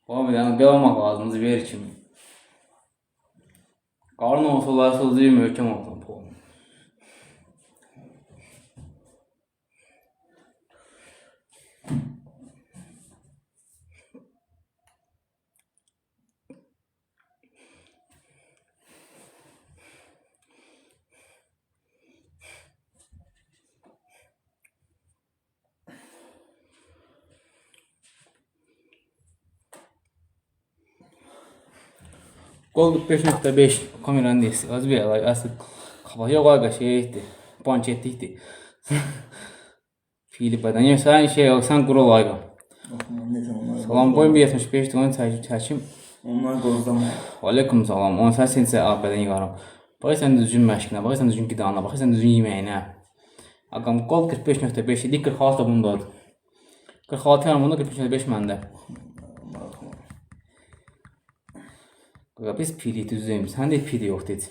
Oğlum yani devam lazımız ver kimi. Qarın olsa olar sözü möhkəm olsun pol. Gol 45.5 kameranın desi. Az bir alay asıl kafa yok aga şeydi. Pançetlikdi. Filipa'dan ya sen şey yok sen kuru ayga. Salam boyum 75 ton çəkim. Onlar qozlama. Aleyküm salam. 18 sensə ABD-dən yığaram. Baxırsan düzgün məşqinə, baxırsan düzgün qidana, baxırsan düzgün yeməyinə. Ağam qol 45.5 idi, 46 da bundadır. 46 yarım bunda, 45.5 məndə. Biz pili düzeyim, sən də pili yoxdur heç.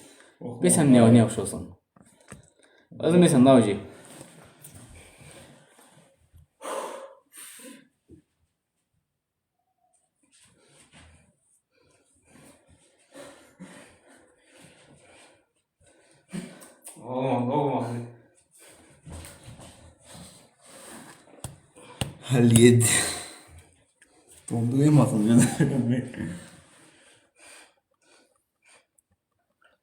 Bilsən nə yaxşı olsun. Özüm bilsən nə olacaq? Olmaz. Haliyed. Donduraymasın canım.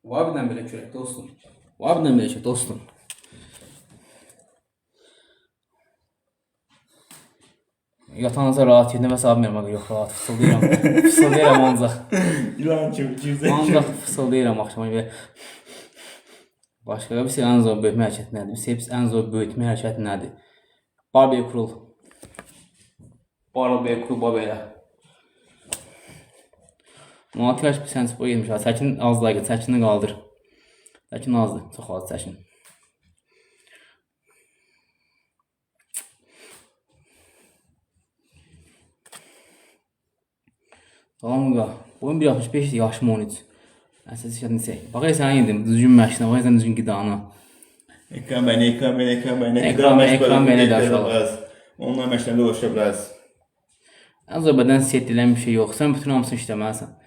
Var birdən belə kürək dostum. Var birdən belə kürək dostum. Yatağınıza rahat yedin və sabit vermək yox rahat fısıldayıram. Fısıldayıram ancaq. İlan kimi Ancaq fısıldayıram axşama belə. Başqa bir şey ən zor böyütmə hərəkəti nədir? Biz ən zor böyütmə hərəkəti nədir? Barbell curl. Barbell curl belə. Motivasiya bir sənsi boy yemiş. Çəkin az da gəl, çəkini qaldır. Çəkin azdır, çox az çəkin. Salam uqa. Boyum 1.65, yaşım 13. Əsas işlərini çək. Baxay sən yedim, düzgün məşqinə, baxay sən düzgün qidana. Ekran bəni. Ekran bəni də aşağı. Onlar məşqlərdə ulaşa bilərsən. Ən zor bədən set edilən bir şey yox. Sən bütün hamısını işləməlisən.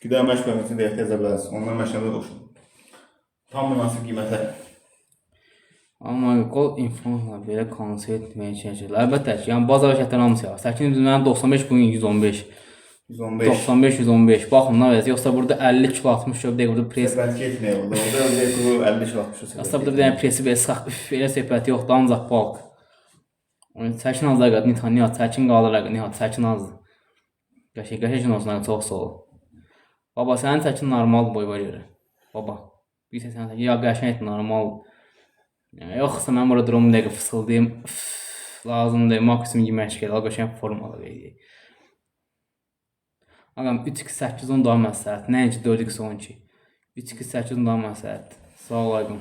Qida məşq bölməsini də ehtiyacə bilərsən. Onlar məşqlərdə ulaşır. Tam münasib qiymətə. Amma qol informatla belə konsept etməyə çalışır. Əlbəttə ki, yəni bazar hərəkətləri hamısı var. Səkin mənim 95 bugün 115. 95-115. Baxın nə vəziyyət. Yoxsa burada 50 kilo 60 kilo bir dəqiqə burada pres. Söhbət getmir orada. Orada 50 kilo 60 kilo. Yoxsa burada bir dənə presi belə sıxaq. Elə söhbət yoxdur, ancaq balq. Onun çəkin azlar qadı. Nihat çəkin qalır qadı. Nihat çəkin azdır. Qəşəng olsun, çox sağ ol. Baba sənin çəkin normal boy var yerə. Baba. Bir səsən çəkin ya qəşəng normal. Yoxsa mən burada durum dəqiqə fısıldayım. Lazımdır. Maksimum yemək gəlir. Qəşəng formada verəcək. Ağam 3-2-8-10 daha məsləhət. Nəinki 4-2-12. 3-2-8-10 daha məsləhət. Sağ olaydım.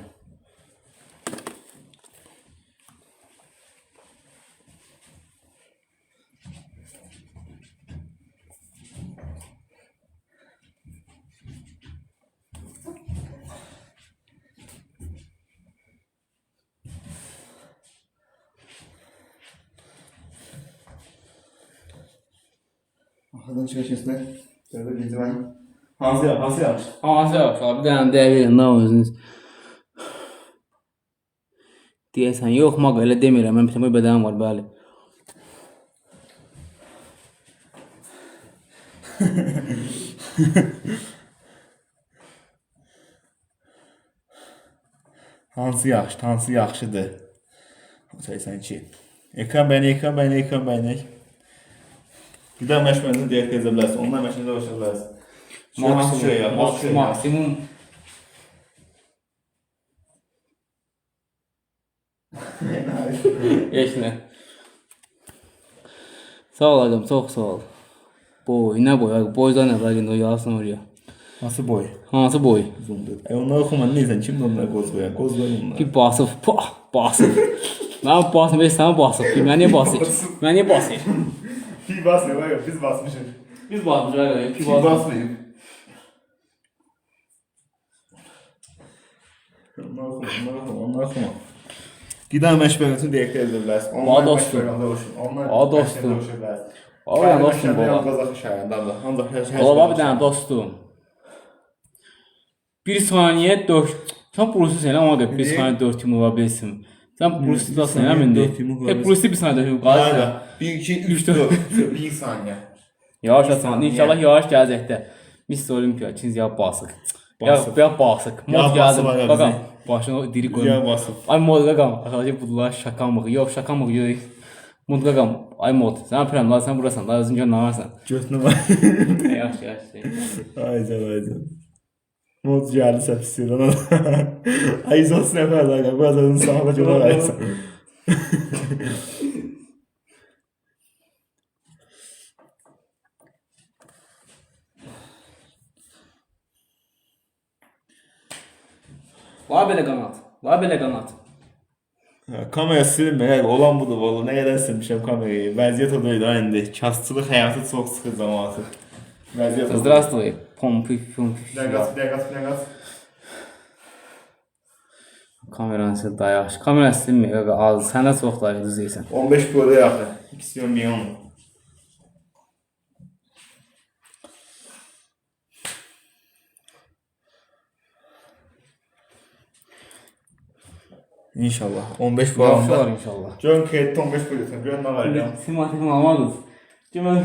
Arxadan çıxışınızda gördə birinci mən. Hansı yaxşı? Hansı yaxşı? Bir dənə dəyə verin, nə özünüz. Deyəsən, yox, maqa elə demirəm, mən bütün bədənim var, bəli. Hansı yaxşıdır? 82. Ekran bəyəni. Qida məşq bölməsini də ehtiyacə bilərsən. Onlar məşqlərdə ulaşa bilərsən. Maksimum. Heç nə. Sağ ol adam, çox sağ ol. Boy, nə boy? Boydan nə var, yazsın oraya. Hansı boy? Hansı boy? Uzundur. Onlar oxuma neysən? Kimdir onlara qoz qoyan? Qoz qoyan onlar. Bir basıb, basıb. Mən basıb, sən basıb. Mən niyə basıb? Pi basmıyor, var ya, biz basmışız. Biz basmışıq, Pi basmıyor. Onlar oxuma. Qida məşğuliyyətini dəqiq edə bilərsən. Ba dostum. Ba dostum. Abi ben dostum baba. Qazaq şəhərindədir. Ancaq hər Baba bir tane dostum. Bir saniye 4. Sen Bruce'u sen ama bir saniye 4 yumruğa bilsin. Sen Bruce'u da sen hemen de. Hep Bruce'u bir saniye 4 yumruğa bilsin. 1, 2, 3, 4. 1 saniyə. Yavaş atsan. İnşallah yavaş gələcəkdə. Mr. Olympia ikiniz ya basıq. Ya basıq. Mod gəldim. Bakam. Başına diri koyun. Ya basıq. Ay mod qaqam. Arkadaşlar bunlar şaka mı? Yok şaka mı? Yok. Mod qaqam. Ay mod. Sen pürəm la sen burasan. La özün gör nə varsan. Götünə bax. Yaxşı yaxşı. Aycan. Mod gəldi səpisindən. Ay zos nəfər də bu adamın sağına görə aysan. Var belə qanat. Var belə qanat. Kamera silməyək, olan budur valla. Nə qədər silmişəm kamerayı. Vəziyyət o deyil indi. Kasçılıq həyatı çox sıxır cəmaatı. Vəziyyət o. Здравствуй. Pompi. Dəqiq. Kameranı sil dayaş. Kameranı silmə qaqa. Az. Sən də çox dayaş düzəysən. 15 Pro'da yaxı. 2 milyon. İnşallah. 15 Pro Yaxşı alanda. olar inşallah. John Kate 15 Pro desən. Görün nə var ya. Simatik almadınız. Cümle.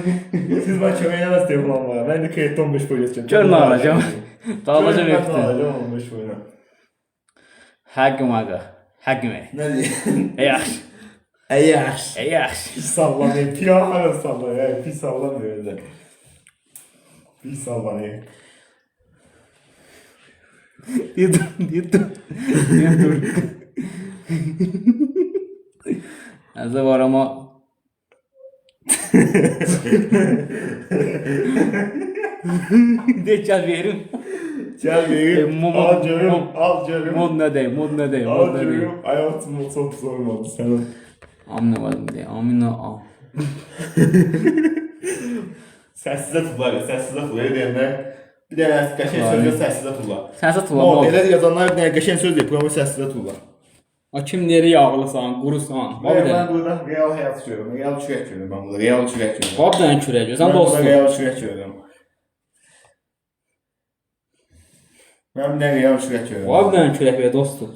Siz bana kömək eləməz telefon almağa. Mən də Kate 15 Pro desən. Gör nə alacağım. Dağılacağım Görün nə yoktu. alacağım 15 Pro'da. Həqqim aqa. Həqqim. Nə deyim? Yaxşı. Yaxşı. Yaxşı. Pis sallanıyor. Piyahara sallanıyor. Pis sallanmıyor öyle. Pis sallanıyor. Yedim. Azı var ama de gel verim. Gel vereyim. Al görüm. Al görüm. Mod ne deyim, mod ne deyim, Al mod ne deyim. görüm. Hayatım çok zor oldu senin. Amına varım deyim, amına am. Səssizə tutular, səssizə tutular deyəndə bir dənə qəşəng sözlə səssizə tutular. Sənsə Mo, tulla belə mod. yazanlar bir dənə qəşəng söz deyib, promo səssizə tutular. O kimləri yağlısan, qurusan. Ben burada real həyat görüyorum, real çürək görüyorum ben burada, real çürək görüyorum. Bab dənə kürək, sən Ben burada dostum. real çürək görüyorum. Ben bir dənə real çürək görüyorum. Bab dənə kürək və dostum.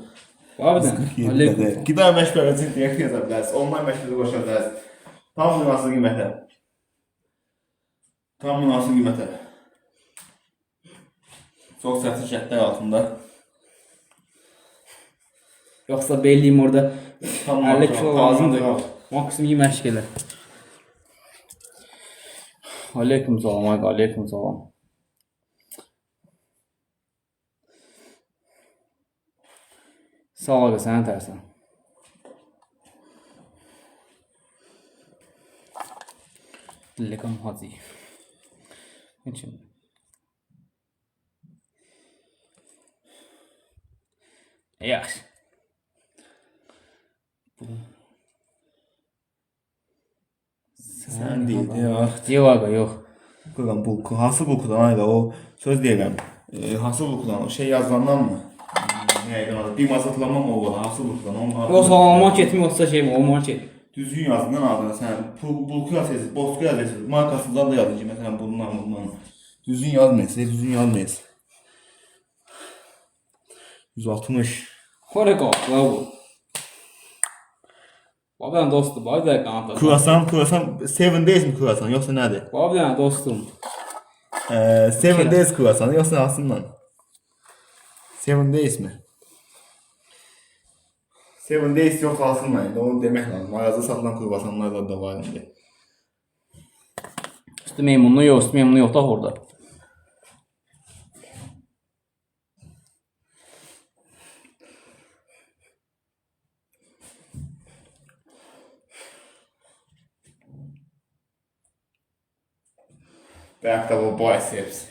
Bab dənə. Aleyküm. Qida məşğuliyyəti deyə yaza bilərsiniz, online məşğuliyyəti qoşa bilərsiniz. Tam münasib qiymətə. Tam münasib qiymətə. Çox səthi şərtlər altında. Yoxsa belliyim orada Tam 50 kilo lazımdır. tam. Maksimum məşq elə. Aleyküm salam, ay aleyküm salam. Sağ ol, sən tərsən. Lekam hacı. Niçin? Yaxşı. Sən deyil, yox. Yox aga, yox. Qıram bulku, hansı bulkudan ayda o söz deyirəm. Hansı bulkudan, o şey yazılandan mı? Nəydi adı? Bir masatlanma mı o? Hansı bulkudan? Onun adı. Yoxsa o market mi, yoxsa şey mi, o market. Düzgün yazından adına sən bulku yazırsınız, bosku yazırsınız. Markasından da yazın ki, məsələn bundan. Düzgün yazmayasınız, düzgün yazmayasınız. 160. Xore qaldı bu. Babam dostum, bax da qanat. Kruasan 7 days mi kruasan yoxsa nədir? Babam dostum. 7 days kruasan yoxsa hansından? 7 days mi? 7 days yox hansından indi, onu demək lazım. Mağazada satılan kruasanlar da var indi. Üstü meymunlu yox, üstü meymunlu yox da orada. Back double biceps.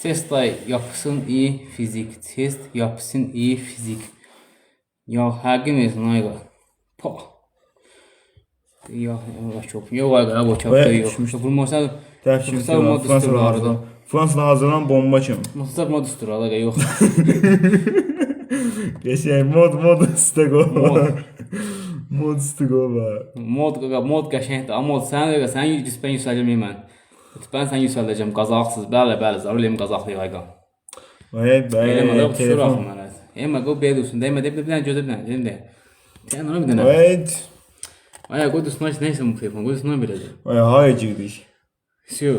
Test yapsın iyi fizik. Test yapsın iyi fizik. Ya həqiqim etsin ayqa. Pa. Ya çok. Yok ayqa, bu çok yok. Vurmasan Fransa'da hazırlanan bomba kimi. Mustafa düstur ayqa yok. Geçen mod istigo. Mod. Mod istigo var. Mod qəşəngdir. Amma mod sən də sən ben yüksələcəm mən. Ben sən yüksələcəm. Qazaqsız. Bəli, zarulem qazaqlıyıq ayqa. Vay Eləmə də kusura telefon. baxma mənə. Eləmə qoy belə dursun. Dəymə də bir dənə gözə bir dənə. Dedim də. Sən ona bir dənə. Vay. Ay qoy dursun aç nəysə bu telefon. Qoy dursun beləcə. Vay hay girdik. Sio.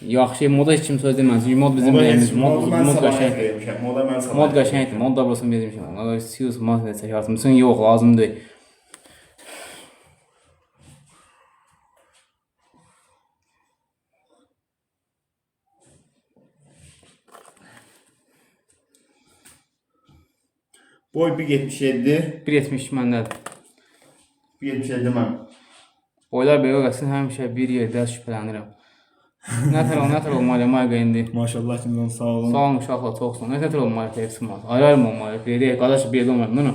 Yaxşı moda heç kim söz deməz. Çünki mod bizim deyimiz. Mod qəşəngdir. Moda mən sabah. Mod qəşəngdir. Mod da burasını bizim şey. Ona Sio mod nə çəkərsən? Sən yox, lazım deyil. Boy 1.77. 1.72 məndədir. 1.77 mən. Boylar belə qalsın həmişə bir yerdə şübhələnirəm. Nətər olmalı Mayqa indi. Maşallah sizdən sağ olun. Sağ olun uşaqlar, çoxsun. Nətər olmalı tepsim var. Ayrılma olmalı. Belə qardaş bir yerdə olmalı. Bunu.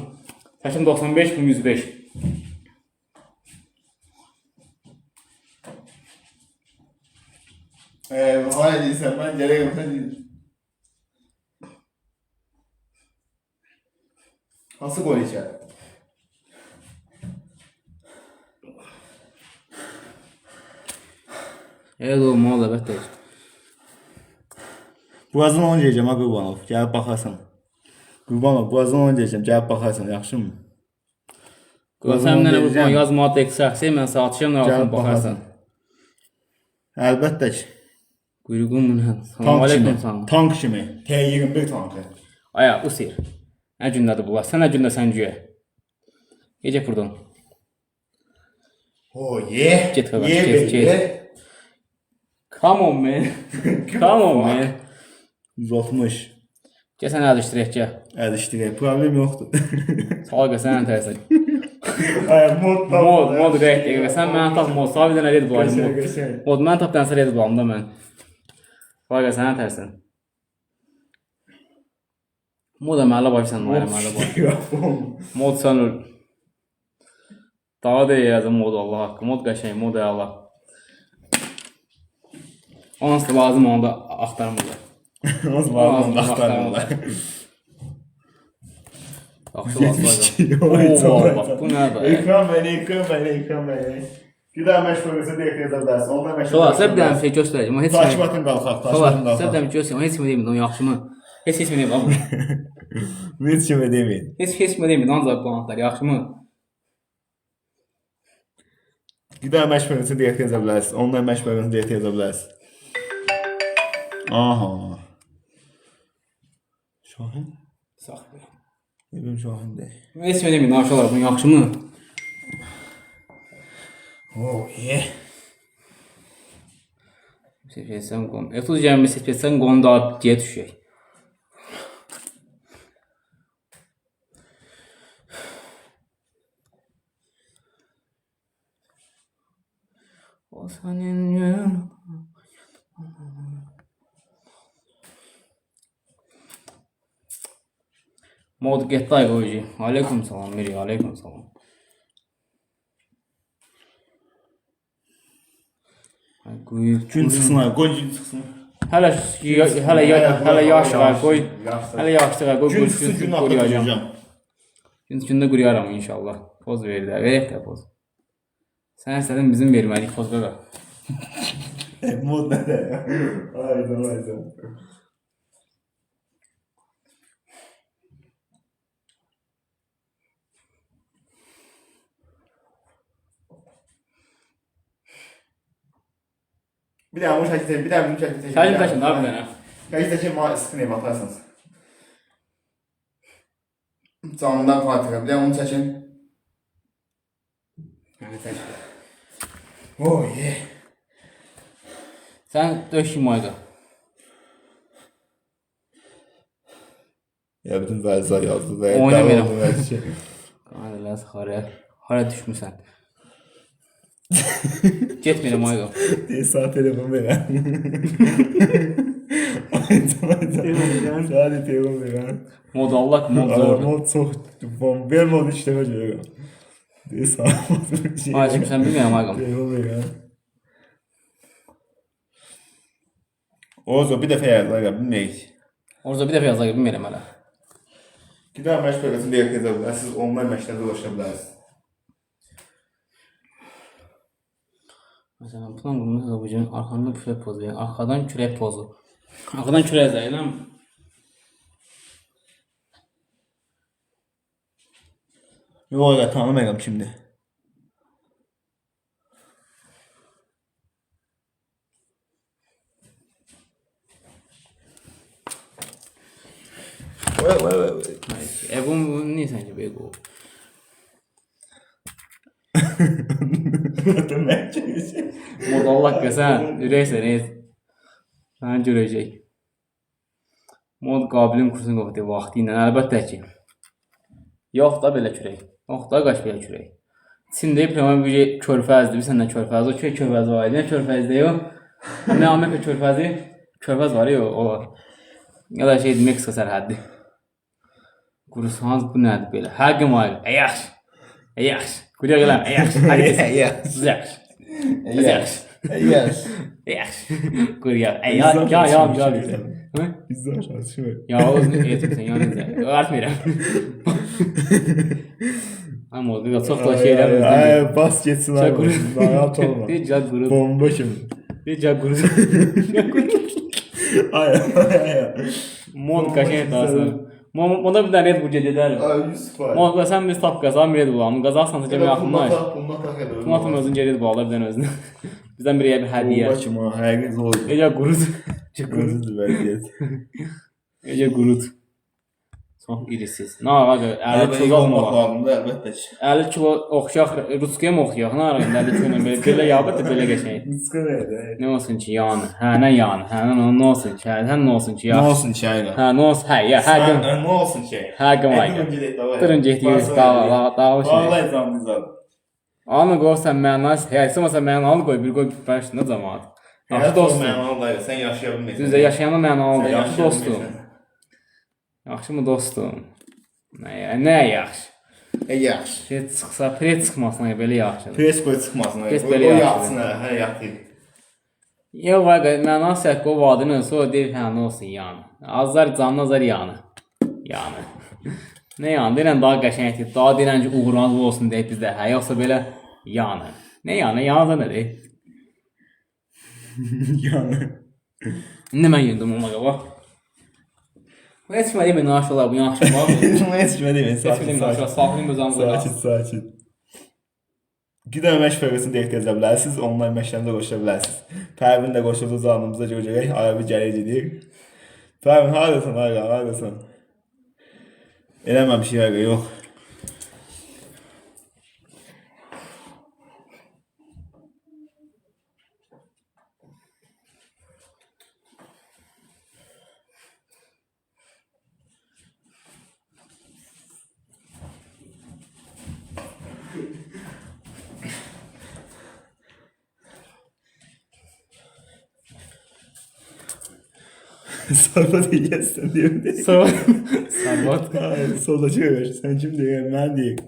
Təşim 95 bu 105. Hayır değilsen ben gerek ben değilim. Nasıl gol içer? Evet olmalı əlbəttə. Boğazın onu diyeceğim ha Qurbanov. Gəlib baxarsan. Qurbanov boğazın onu diyeceğim. Gəlib baxarsan yaxşı mı? Sən mənə bu yazma da şəxsi mən saatçıyam da Gəlib baxarsan. Əlbəttə ki. Quyruğum mənə. Salam Tank aleyküm kimi. salam. Tank kimi. T21 tankı. Aya usir. Nə gündədir bunlar? Sən nə gündəsən güyə? Gecə buradan. Oh yeah. Get qardaş, get. Come on man. Come on man. 160. Gəl sən əlişdirək gəl. Əlişdirək. Problem yoxdur. Salqa sən tərsən. Ay mod Mod rəhd. Sən mənə tap mod. Sabit dənə red bulayım. Mod mən tap dənsə red bulayım da mən. Salqa sən tərsən. Mod əmələ başsan, əmələ baş. Mod sanır. Daha da yazım mod Allah haqqı. Mod qəşəng, mod əla. Onası lazım onu da axtarmırlar. Nasıl var onu axtarmırlar. Yaxşı lazım. Bu nədir? Ekran beni. Bir daha məşğulası deyək yazarlarsa. Onlar məşğul. Sola, sən bir dənə şey göstərəcəm. Heç Takip atın qalxaq. Sola, sən bir dənə göstərəcəm. Heç mi deyim, yaxşı mı? Heç mi deyim, amma. Heç kimi deməyin. Heç mi deyim, ancaq bu anahtar yaxşı mı? Bir daha məşğulası deyək yazarlarsa. Onlar məşğulası deyək yazarlarsa. Aha. Şahin? Saxla. Evim Şahin deyil. Heç mi deyim, aşağılar bu yaxşı mı? Oh yeah. Seçsəm qon. F30 gəlmə seçsəm qon daha geyə düşəcək. O sənin mod getdi ay qoyucu. Aleyküm salam, Miri, aleyküm salam. Ay qoy. Gün çıxsın ay, qoy gün çıxsın. Hələ yaşlığa qoy. Hələ yaşlığa qoy. Gün çıxsın, gün atlayacağım. Gündə quruyaram inşallah. Poz verir də, verək də poz. Sən istədin bizim verməlik poz qaqa. Mod nədə ya? Hayda. Bir daha bunu şəkil bir daha bunu şəkil çəkin. Şəkil çəkin, daha bir dənə. Şəkil çəkin, sıkın batarsınız. Canından Fatihə, bir daha onu çəkin. Yəni çək. Oh yeah. Sən döş mayda. Ya bütün vəzza yazdı və Oynamayıram. Qanələr xarə. Hara düşmüsən? Getmirəm ayqa. Saat telefon verən. Sadece telefon verən. Mod Allah mod zordur. Mod çox. Ver mod üç dəfə görürəm. Saat mod şey. Ay sən bilmirəm ayqam. Telefon verən. Ozo bir dəfə yazdı ayqa bilməyik. Orada bir dəfə yazaq bilmirəm hələ. Qida məşq proqramını deyə bilərsiniz. Onlayn məşqlərdə ulaşa bilərsiniz. Məsələn, plan qurulmuş bu gün arxamda kürək pozu verin. Arxadan kürək pozu. Arxadan kürək zəyiləm. Yox, tanımıram kimdir. Vay. Bu niyə səncə belə qoyub? Modallah qəsən, ürəksən, səni görəcək. Mod qabilin kursunu qoxdu vaxtı ilə, əlbəttə ki. Yox da belə kürək, yox da qaç belə kürək. İçində İbrahim bir körfəzdir, bir səndən körfəz, o körfəz var idi, nə körfəzdir yox? Nə Amerika körfəzi, körfəz var yox, olar. Ya da şeydir, Meksika sərhəddir. Qurusanız bu nədir belə? Həqqim var, yaxşı, yaxşı. Qurya gələm, yaxşı, hadi desən, yaxşı, yaxşı, yaxşı, qurya, ya. Bizdə aşağısı şey var. Ya, o etirsən, yanınca, artmayırəm. Amma o, çox da şeylər özlədir. Bas geçsin abi, rahat olma. Deyəcək qurud. Bomba kimi. Deyəcək qurud. Ay. Mod qaşən darsın. Moda bir dənə Red Bull gedərəm. Ay, 100%. Moda sən biz tap qazan Red Bull-am. Qazarsan sən yaxınlaş. Bundan tak edir. Bundan tam özün Red Bull alır bir dənə özünə. Bizdən biriyə bir hədiyyə. Bomba kimi, həqiqi zor. Ecə qurud. Qurudur vəziyyət. Ecə qurud. Çox irisiz. Nə ağaca, 50 kilo olmaq lazımdır, əlbəttə ki. 50 kilo oxşaq, Ruskiya mı oxuyaq? Nə arayın 50 kilo belə yabıdır, belə qəşəng. Ruskiya nədir? Nə olsun ki, yanı. Hə, nə yanı? Hə, nə olsun ki, hə, nə olsun ki, nə olsun ki, ayqa. Hə, nə olsun, hə, ya, hə, qım. Nə olsun ki? Hə, qım ayqa. Durun getdik, dağılış. Vallahi zamdızad. Anı qoysan mənalı, hə, istəməsən mənalı qoy, bir qoy başına cəmaat. Yaxşı dostum. Mənalı da, sən yaşaya bilmirsən. Düzdür, yaşayanda mənalıdır, yaxşı dostum. Yaxşı mı dostum? Nə yaxşı? Yaxşı. Pres çıxsa, pres çıxmasına belə yaxşıdır. Pres qoy çıxmasına. Pres belə yaxşıdır. Hə, yatır. Yox, vəqə, mənalı səhqə o vadının sonra deyir, hə, nə olsun yanı. Azlar canlı, azlar yanı. Yanı. Nə yanı? Deyirən daha qəşəngdir. Daha deyirən ki, uğurlanız olsun deyib bizdə. Hə, yoxsa belə yanı. Nə yanı? Yanı da nədir? Yanı. İndi mən yundum ona qaba. Heç kimə demək naş olar, bu yaxşı var mı? Heç kimə demək, sakin. Sakin özümüzə. Sakin. Qida məşq proqramını da ehtiyacı bilərsiniz, onlayn məşqlərdə qoşula bilərsiniz. Pərvin də qoşulduğu zamanımıza görəcək, arabı gəlir gedir. Pərvin, haradasan, haradasan? Eləmə bir şey, yox. Sarbat yiyəsən deyəndə. Sarbat? Hayır, soldakı ver. Sən kim deyən, mən deyək.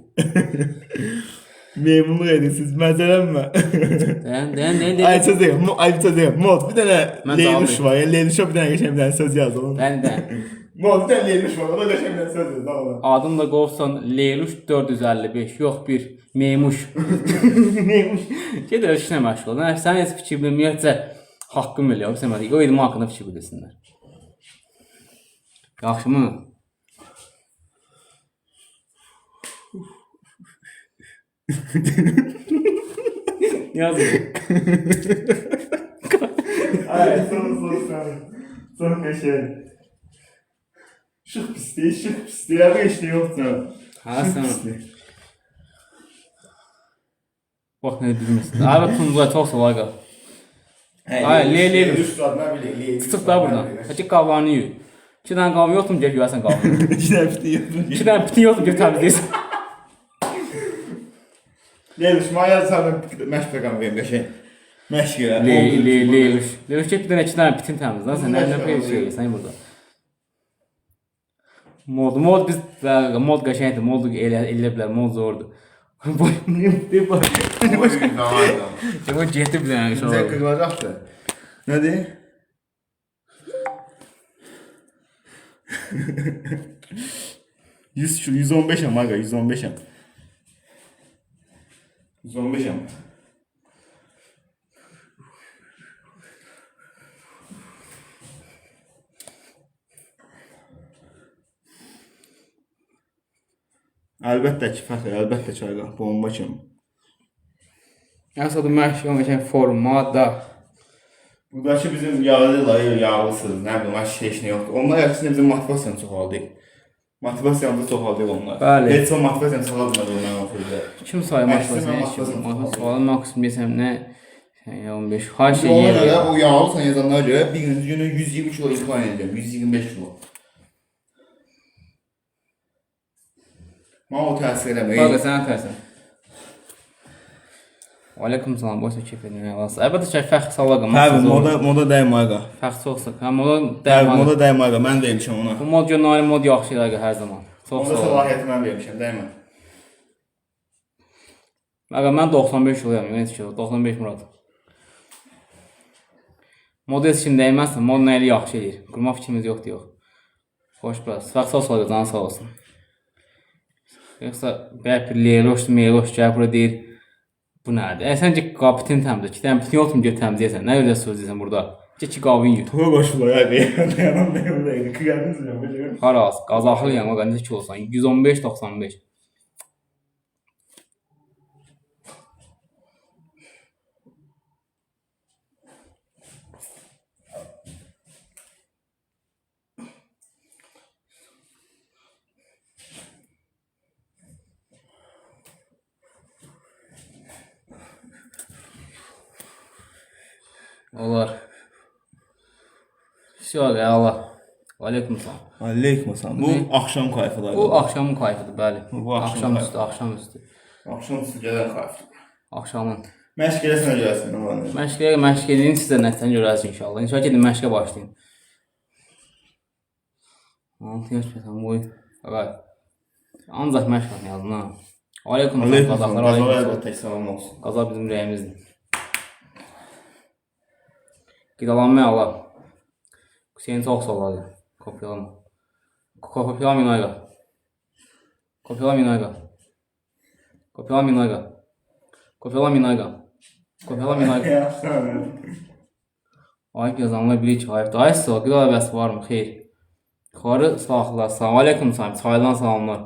Memnunluq edirsiniz, məzələnmə. Deyən. Ay, söz deyəm, mod, bir dənə Leyluş var, Leyluşa bir dənə qəşəng bir dənə söz yazalım. Mən. Mod, bir dənə Leyluş var, o da qəşəng bir dənə söz yazalım. Adım da qovsan Leyluş 455, yox bir Meymuş. Meymuş. Gedir, işinə məşğul ol. Sən heç fikir bilməyəcə haqqım elə, o bilmədik, o elmi haqqında fikir bilirsinlər. Yaxşı mı? Yazın. Ay, son qəşəng. Şıq pisliyi, əvə işli yoxdur. Hə, sən. Bax, nə bilmirsin. Abi, tuncular çox sola qal. Ay, Leyluş. Tutub da buradan. Həcə qavlarını yuyur. 2 dənə qavı yoxdur mu, gəl yuyarsan qavını. 2 dənə pitin yoxdur. 2 dənə pitin yoxdur, gəl təmizləyirsən. Leyluş, mənə yazarım məşq proqramı verim, qəşəng. Məşq elə. Leyluş. Leyluş, get bir dənə 2 dənə pitin təmizlə. Sən nə peyl şey sən burada. Mod biz mod qəşəngdir, mod elə bilər, mod zordur. Boy, ne var? Bu getib bir dənə şoğlu. Bizə qırılacaqdır. Nədir? 115'im aga, 115'im. 115'im. Əlbəttə ki, fəxr, əlbəttə ki, aga, bomba kimi. Əsas məşq olmayacaq formada. Buradakı bizim yağlısız, nə bilim, heç nə yoxdur. Onlar əksinə bizim motivasiyanı çoxaldı. Motivasiyamızı çoxaldı onlar. Bəli. Heç o motivasiyanı çoxalmadı ondan o sözdə. Kim sayı motivasiyanı? Sualın maksimum desəm nə? 15. Hər şey Ona yeri. görə o yağlısan yazanlara görə bir günü 120 kilo imkan edəcəm, 125 kilo. Mən o təsir eləməyim. Bax, sən tərsən. Aleyküm salam, boysa keyf edin. Əlbəttə ki, fəxr salaqım. Hə, moda dəymə aga. Fəxr çoxsa. Hə, moda Hə, dəyməli. moda dəymə aga, mən deymişəm ona. Bu mod yönəli mod yaxşı eləgə hər zaman. Çox Moda sağ ol. səlahiyyəti mən vermişəm, dəymə. Aga, mən 95 kiloyam, yəni kilo, 95 Murad. Moda heç kim dəyməzsə, mod nə ilə yaxşı eləyir. Qurma fikrimiz yoxdur, yox. Xoş bəs. Fəxr sağ ol, canın sağ olsun. Yoxsa bəlkə Leroş, Meroş gəl bura deyir. Bu nədir? Səncə qapitin təmizlə, ki təmizlə yoxdum gör təmizləyəsən. Nə görə söz deyirsən burada? Ki qabın yut. Toy qoşulur ya, dayanam deyil. Qıyadınız ya, belə. Haras, Qazaxlıyam, o necə ki olsan 115-95. Olar. Всё, Allah. Aleyküm salam. Aleyküm salam. Bu axşam kayfıdır. Bu axşamın kayfıdır, bəli. Bu axşam Axşamüstü. Axşam üstü gələn kayfı. Axşamın. Məşq eləsən gəlsin, nə var? Məşq edin, siz də nəticəni görərsiniz inşallah. İnşallah gedin məşqə başlayın. 6 yaş bəsən boy. Ağay. Ancaq məşq var yazın ha. Aleyküm salam, Qazaxlar, aleyküm salam. Tək salam olsun. Qaza bizim rəyimizdir. Qidalanmaya Allah. Hüseyin çox sağ ol. Kopyalama. Kopyalama minayqa. Kopyalama minayqa. Kopyalama minayqa. Kopyalama minayqa. Kopyalama minayqa. Ayıb yazanlar bilir ki, ayıb. Ay sağ ol. Qidala bəs varmı? Xeyr. Yuxarı sağlar. Salam. Aleyküm salam. Çaydan salamlar.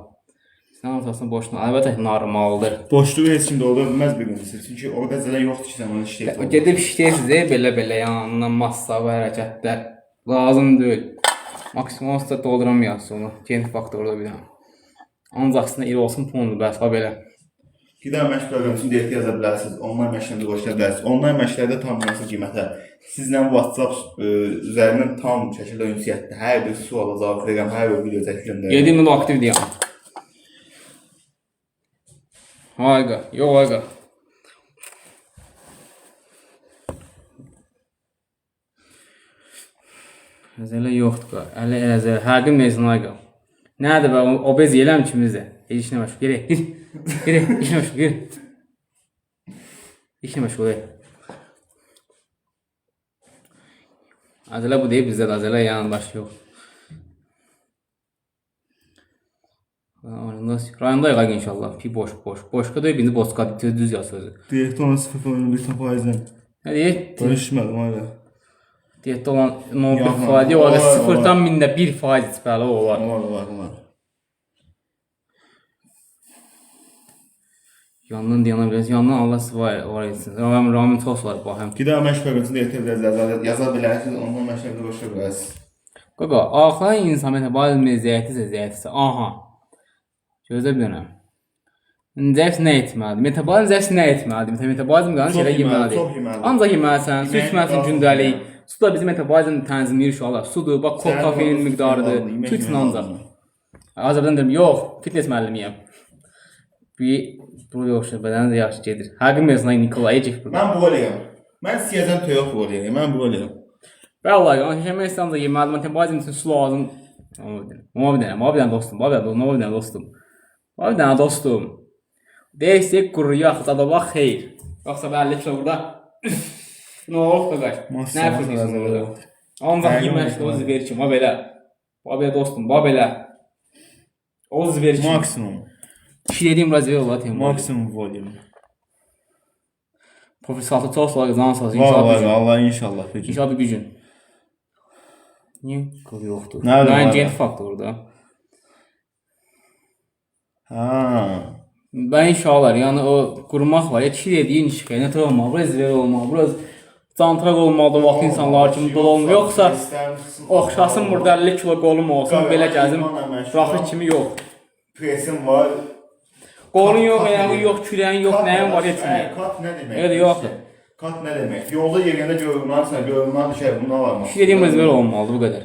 Sən ortasında boşuna. Əlbəttə normaldır. Boşluğu heç kim doldura bilməz bir gün. Çünki orada zələ yoxdur ki, sən onu işləyirsən. Gedib işləyirsiniz, belə yanından massa və hərəkətlər lazım deyil. Maksimum olsa dolduramayasınız onu. Gen faktorda bir dənə. Ancaq sizə iri olsun pulundur, bəs belə. Qida məşq proqramı üçün DT yaza bilərsiniz. Onlayn məşqlərdə qoşula bilərsiniz. Onlayn məşqlərdə tam münasib qiymətə sizlə WhatsApp üzərindən tam şəkildə ünsiyyətdə hər bir suala cavab verirəm, hər bir video çəkib göndərirəm. 7 min aktiv deyəm. Hayqa, yox hayqa. Əzələ yoxdur, ələ əzələ. Həqim neysin hayqa. Nədir bə, obez yeləm ikimizdə. İşinə məşğul, geri. İşinə məşğul, geri. İşinə məşğul, Əzələ bu deyib bizdə də, əzələ yanındaş yox. Rayonda yığaq inşallah. Pi boş. Boşqa deyib, indi boşqa düz yaz sözü. Diyetdə ona 0,1%-dən. Nə deyir? Görüşmədim hala. Diyetdə olan 0,1%, o da 0-dan 1% bəli o var. Var. Yandan deyana biraz, yandan Allah var etsin. Ramin çox var, baxayım. Qida məşq proqramını DT biraz yaza bilərsiniz, ondan məşqlərdə qoşula bilərsiniz. Qaqa, axıran insan metabolizmi zəifdirsə, aha. Gözlə bir dönəm. Zəif nə etməlidir? Metabolizm zəif nə etməlidir? Metabolizm qanun şeylə yeməlidir. Ancaq yeməlisən, su içməlisən gündəlik. Su da bizim metabolizm tənzimləyir uşaqlar. Sudur, bax, kofein miqdarıdır. Su için ancaq. Azərbaycan deyirəm, yox, fitness müəllimiyəm. Bu yoxdur, bədənin də yaxşı gedir. Həqim mezunay Nikolay Ecik burada. Mən bu oləyəm. Mən siyazən toyuq bu oləyəm. Mən bu oləyəm. Vallahi, yaşamaq istəyəndə yeməli, metabolizm üçün su lazım. Amma bir dənə dostum. Var bir dənə dostum. Deyirsək quruyaq, zadabaq xeyr. Yoxsa mən 50 kilo burada. Nə olub qaqaş? Nə fırqısın burada? Ancaq yemək o verir ki, belə. Babelə dostum, babelə. O zver kimi. Maksimum. Şey dediyim biraz ver ola Teymur. Maksimum volume. Profesyonel çox sağ zaman sağ. Vallahi Allah inşallah. Peki. İnşallah bir gün. Niye qıl yoxdur? Nerede var Mən ya? gen faktorda. Ha. Ben inşallah yani o qurmaq var ya, kişi dediyin işə, nə tər olmalı, biraz zver olmalı, biraz cantraq olmalıdır, vaxt insanlar kimi dolu olmalı. Yoxsa oxşasın burada 50 kilo qolum olsun, belə gəzim, raxı kimi yox. Presim var. Qolun yox, ayağın yox, kürəyin yox, nəyin var etməyir. Kat ne demek? Evet, yoxdur. Kat ne demek? Yolda yerinde görünmezsen, görünmez şey bunlar var mı? Kişi dediyin biraz zver olmalıdır, bu qədər.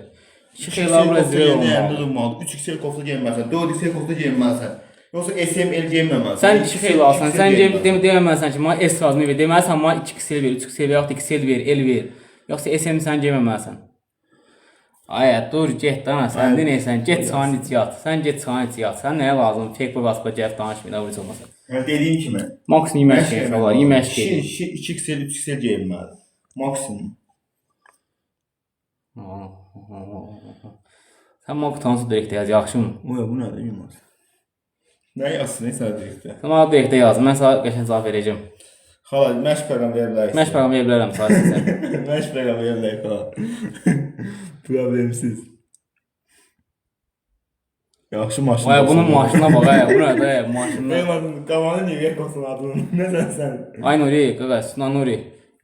Kişi şeylər biraz zver olmalıdır. durmalı. 3xl kofta giyinməsən, 4xl kofta giyinməsən. Yoksa SML giyinməməsən. Sən kişi xeyli alsan, sən deməməlisən ki, mənə S razını ver, deməlisən mənə 2xl ver, 3xl ver, yaxud da XL ver, L ver. Yoxsa SM sən giyməməlisən. Ay, dur, get dana, sən deyirsən, get çayın içi yat. Sən get çayın içi yat. Sən nəyə lazım? Fake bu vasıfla gəlib danışmayın, avric olmasın. Yani dediğim kimi. Maksimum yemək şey olar, yemək şey. 2xl, 3xl giyinməli. Maksimum. Sən mənə qutansı direktə yaz, yaxşımı? Oya, bu nədir? Yılmaz. Nə yazsın, nə direktə? Sən mənə direktə yaz, mən sənə qəşəng cavab verəcəm. Xala, məşq proqramı veyə bilərik. Məşq proqramı veyə bilərəm sənə sizə. Məşq proqramı veyə bilərik, xala. Problemsiz. Yaxşı maşın. Vay, bunun maşınına bax, ay, bu nədir, maşınına. Eyvallah, qavanı niyə qoxsun adını? Nəsən sən? Ay Nuri, qaqa, Sinan Nuri.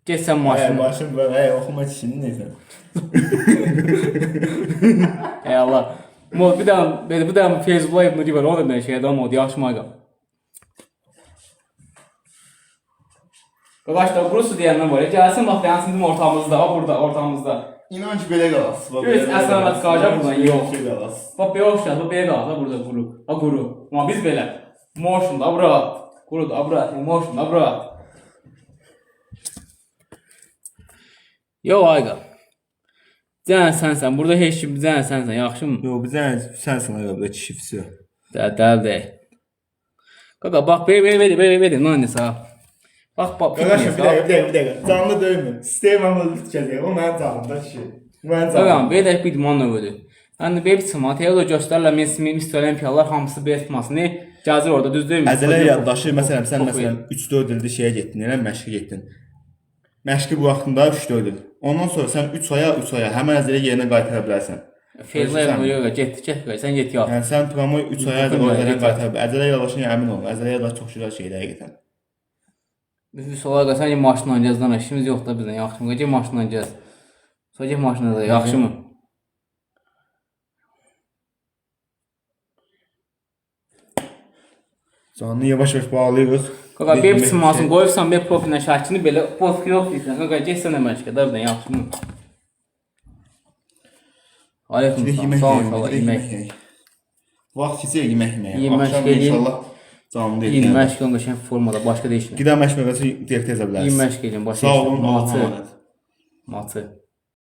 Get sən maşını. Maşın var, oxuma çişini neysən? Ey Allah. Mod bir daha Facebook'da Nuri var, o da ben şeydə mod yaxşı maqa. Arkadaşlar burası deyəndən var ya, gəlsin bax dayansın bizim ortamızda, burada, ortamızda. İnan ki, belə qalasın. Evet, əsərlər çıxacaq buradan, yox. Qalasın. Bax, belə oxşar, bax, belə qalsa burada quru. Ha, quru. Amma biz belə. Motion da, bura. Quru da, bura. Motion da, bura. Yo, ayqa. Cən sənsən, burada heç kim cən sənsən, yaxşımı? Yox, bizən sənsən ayaqda kişifsi. Dəl. Qaqa, bax, belə, nə sağ. Bax, Qardaşım, bir dəqiqə. Canlı döymün. Sistem amını tutacaq. O mənim canımda kişi. Qaqam, belə bir idman növüdür. Yəni, belə bir çıxma, televizyonda göstərirlər, Mr. Olimpiyalar hamısı belə tutmasını gəzir orada, düz deyil mi? Əzələ yaddaşı, məsələn, sən 3-4 ildir şeyə getdin, elə məşqə getdin. Məşqi bu vaxtında 3-4 il. Ondan sonra sən 3 aya həmən əzələ yerinə qaytara bilərsən. Feyzlər yox, get, sən get yat. Yəni sən promo 3 aya da qaytara bilərsən. Əzələ yaddaşına əmin ol. Əzələ yaddaşı çox gözəl şeylər gətirən. Biz sonra sən maşınla gəz lan, işimiz yoxdur da bizdən, yaxşımı? Get maşınla gəz. Sonra get maşınla da, yaxşımı? Canını yavaş-yavaş bağlayırıq. Qaqa, bir çıxmasın, qoyursan bir profilə şəkini belə, profil yox deyirsən. Qaqa, get sənə məşqə, da bizdən, yaxşımı? Aleyküm salam, sağ ol, inşallah, yemək. Vaxt keçir yemək yeməyə. Yemək Axşam gedin. inşallah canlı deyil. İyi məşq olun, qəşəng formada, başqa deyişmə. Qida məşq məqəsi direktə yazə bilərsiniz. İyi məşq edin, başqa Sağ deyişmə. olun, Allah'a emanet. Matı.